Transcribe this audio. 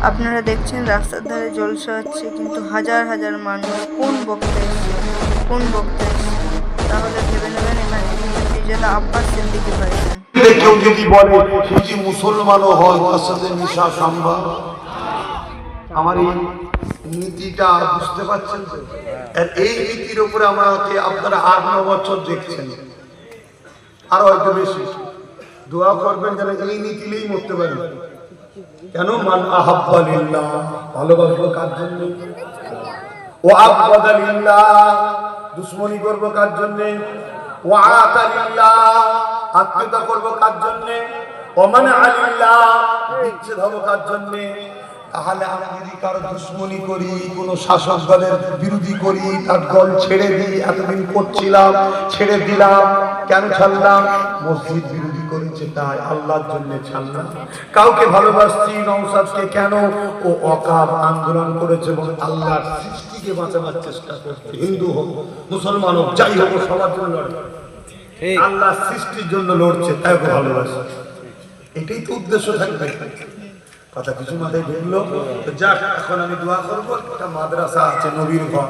আপনারা দেখছেন রাস্তার ধারে জলসা হচ্ছে, কিন্তু হাজার হাজার মানুষ কোন বক্তা এসছে, কোন বক্তা এসছে, তাহলে ভেবে নেবেন এখানে জেলা আব্বাস সিদ্দিকী ভাইজান। কেউ যদি বলে সে মুসলমানও হয় তার সাথে মিশা সম্ভব। আমার এই নীতিটা বুঝতে পারছেন তো? আর এই নীতির উপরে আমাকে আপনারা 8-9 বছর দেখছেন, আরো হয়তো বেশি। দোয়া করবেন যেন এই নীতিলেই মরতে পারি। কেন? মান আহাব্বা লিল্লাহ, ভালোবাসবো কার জন্য? ওয়া আবগাদা লিল্লাহ, দুশমনি করবো কার জন্য? ওয়া আতা লিল্লাহ, আত্মীয়তা করবো কার জন্য? ওয়া মানআ লিল্লাহ, বিচ্ছেদ হবো কার জন্য? তাহলে আমি যদি কারো দুশমনি করি, কোনো শাসক দলের বিরোধী করি, তার দল ছেড়ে দিই, এতদিন করছিলাম ছেড়ে দিলাম, কেন ছাড়লাম? মসজিদ বিরোধী করেছে তাই, আল্লাহর জন্য ছাড়লাম। কাউকে ভালোবাসছি, নওশাদকে, কেন? ও অকাব আন্দোলন করেছে এবং আল্লাহর সৃষ্টিকে বাঁচানোর চেষ্টা করছে। হিন্দু হোক, মুসলমান হোক, যাই হোক, সবার জন্য লড়ে, আল্লাহর সৃষ্টির জন্য লড়ছে, তাই ওকে ভালোবাসে। এটাই তো উদ্দেশ্য থাকবে। কথা কিছু মাথায় ঢুকলো তো যাক, এখন আমি দোয়া করবো। একটা মাদ্রাসা আছে নবীর ঘর।